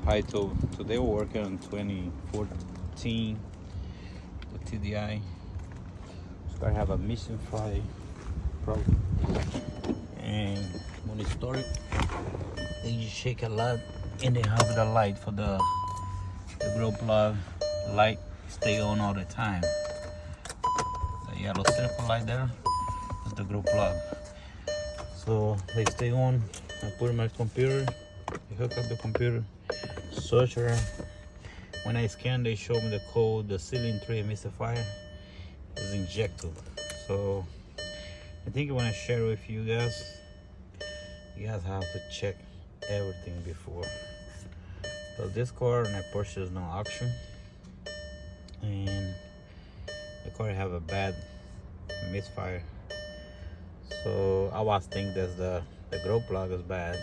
Python. Today we're working on 2014, the TDI. So I have a misfire problem, and when it started, then you shake a lot, and they have the light for the glow plug light stay on all the time. The yellow circle light there is the glow plug, so they stay on. I put in my computer, I hook up the computer, search her. When I scan, they show me the code. The ceiling tray misfire is injected. So I think I want to share with you guys. You guys have to check everything before. So this car, and I purchased no auction, and the car have a bad misfire. So I was thinking that the glow plug is bad.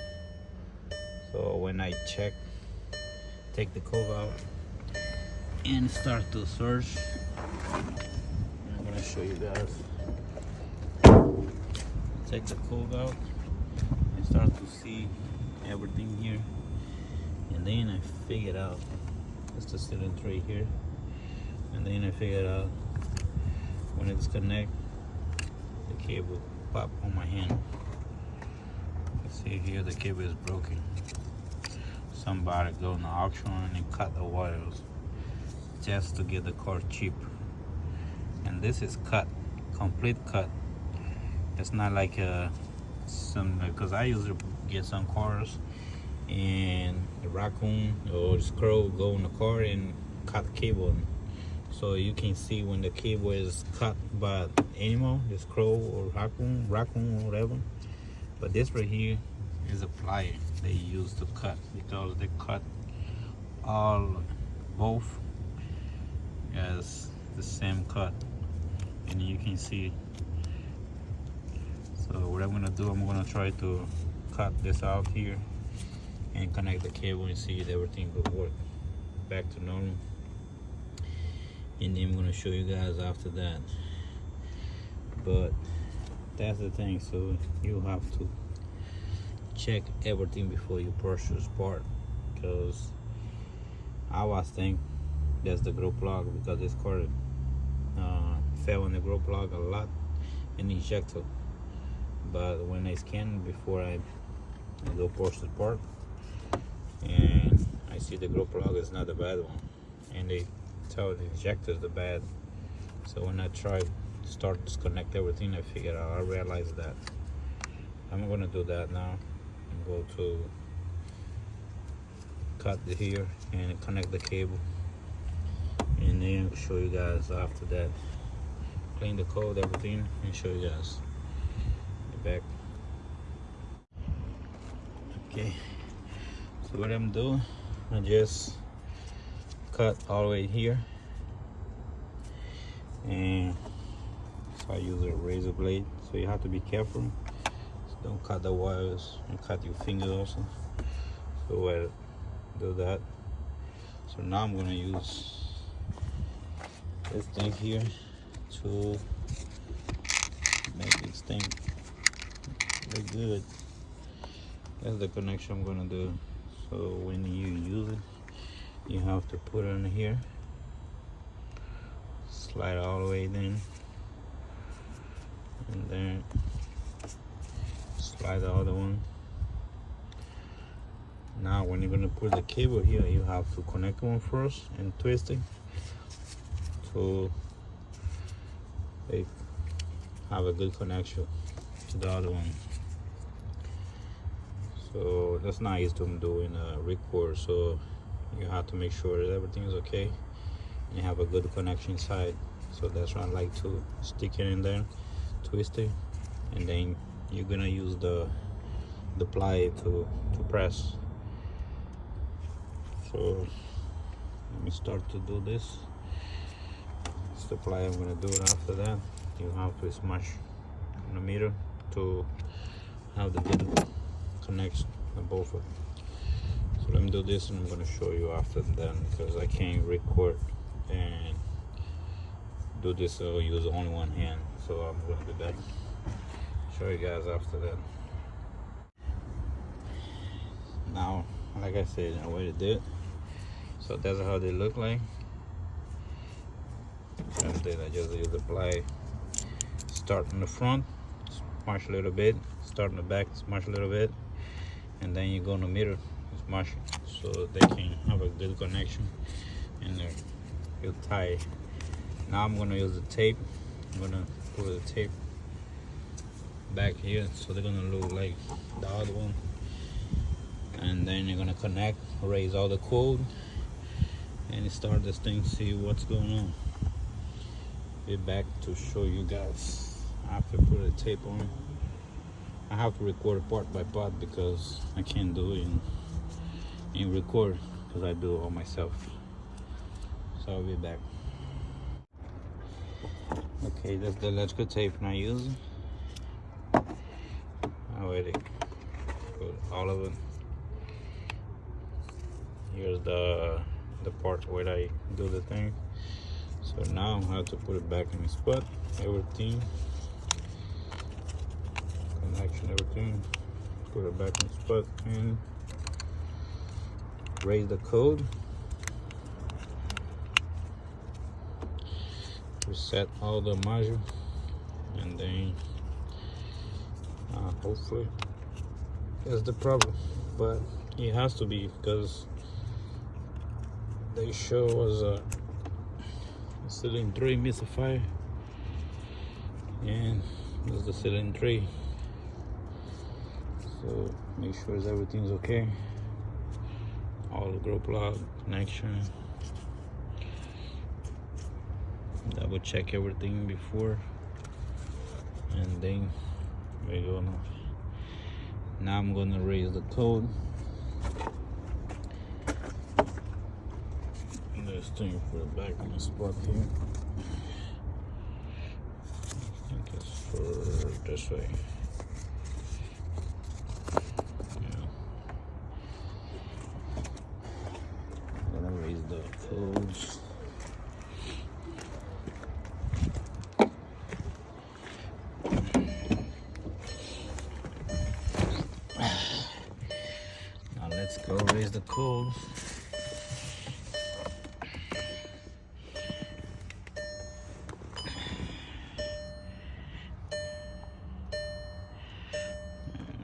So when I check, take the code out and start to search, I'm gonna show you guys. Take the code out and start to see everything here, and then I figured out it's the ceiling tray here, and then I figured out when it's connect, the cable pop on my hand. You see here the cable is broken. Somebody go in the auction and cut the wires just to get the car cheap, and this is cut, complete cut. It's not like because I usually get some cars and the raccoon or the squirrel go in the car and cut the cable, so you can see when the cable is cut by animal, the squirrel or raccoon or whatever. But this right here is a plier they use to cut, because they cut both as the same cut, and you can see. So what I'm gonna do, I'm gonna try to cut this out here and connect the cable and see if everything will work back to normal, and then I'm gonna show you guys after that. But that's the thing, so you have to check everything before you purchase part, because I was think that's the glow plug, because this car fell on the glow plug a lot and injected. But when I scan before I go purchase part, and I see the glow plug is not the bad one, and they tell the injector is the bad. So when I tried to start disconnect everything, I figured out, I realized that. I'm gonna do that now and go to cut the here and connect the cable, and then I'll show you guys after that. Clean the code, everything, and show you guys the back. Okay, so what I'm doing, I just cut all the way here, and so I use a razor blade, so you have to be careful. So don't cut the wires and cut your fingers also. So I do that. So now I'm gonna use this thing here to make this thing look good. That's the connection I'm gonna do. So when you use it, you have to put it in here, slide all the way in, and then slide the other one. Now when you're gonna put the cable here, you have to connect one first and twist it to have a good connection to the other one. So that's not easy to do in a record, so you have to make sure that everything is okay and you have a good connection inside. So that's why I like to stick it in there, twist it, and then you're gonna use the ply to press. So let me start to do this. It's the ply I'm gonna do it. After that, you have to smash in the middle to have the good connection on both of them. So let me do this, and I'm gonna show you after that, because I can't record and do this, so I'll use only one hand. So I'm gonna do that, show you guys after that. Now like I said, I already did. So that's how they look like. And then I just use the ply. Start in the front, smash a little bit. Start in the back, smash a little bit. And then you go in the middle, smash it, so they can have a good connection and they'll tie. Now I'm gonna use the tape. I'm gonna put the tape back here so they're gonna look like the other one. And then you're gonna connect, raise all the code, and start this thing, see what's going on. Be back to show you guys after put the tape on. I have to record part by part because I can't do it in record because I do it all myself. So I'll be back. Okay, that's the electrical tape I'm using. I already put all of it. Here's the part where I do the thing. So now I have to put it back in the spot. Everything. Connection, everything. Put it back in the spot and raise the code. Reset all the module, and then hopefully that's the problem, but it has to be because they show us a ceiling 3 misfire, and this is the ceiling 3. So make sure everything's okay. All the grow plug connection. Double check everything before, and then we're gonna. Now I'm gonna raise the code. This thing for the back in the spot here. I think it's for this way. Yeah. I'm gonna raise the codes. Let's go raise the code.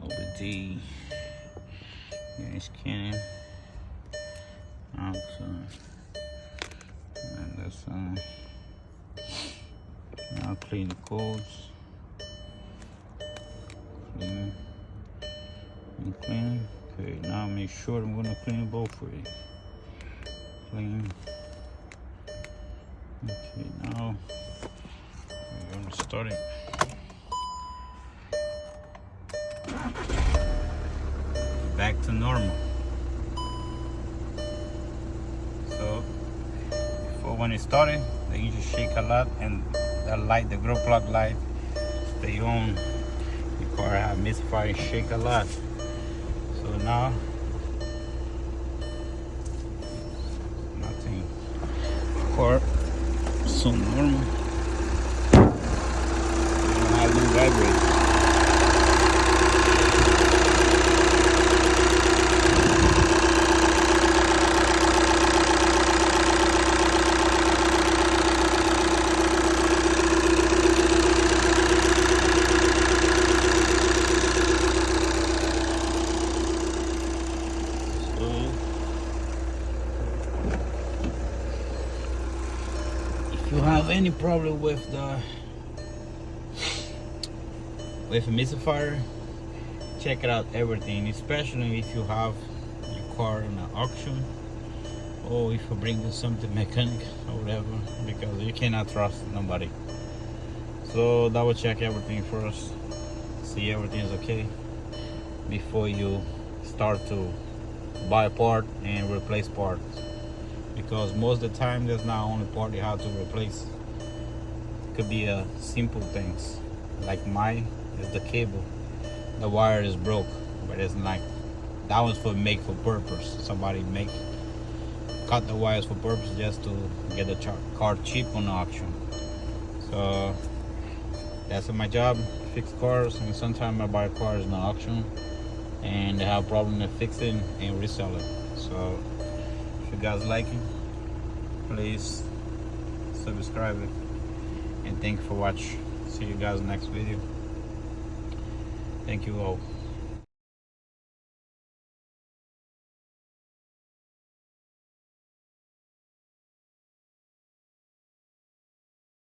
OBD. Here's Canon. And that's now clean the codes. Clean and clean. Okay, now make sure I'm gonna clean both for you. Clean. Okay, now we're gonna start it. Back to normal. So before when it started, they usually shake a lot, and that light, the grow plug light, stay on. The car have misfire, shake a lot. So now, nothing. Car so normal. I do vibrate. If you have any problem with the misfire, check it out everything, especially if you have your car in an auction or if you bring something mechanic or whatever, because you cannot trust nobody. So double check everything first, see everything is okay before you start to buy a part and replace parts, because most of the time there's not only part you have to replace. It could be simple things like mine is the cable, the wire is broke, but it's like that was for purpose. Somebody cut the wires for purpose just to get the car cheap on the auction. So that's my job, fix cars, and sometimes I buy cars in the auction and they have problem to fix it and resell it. So if you guys like it, please subscribe it, and thank you for watching. See you guys next video. Thank you all.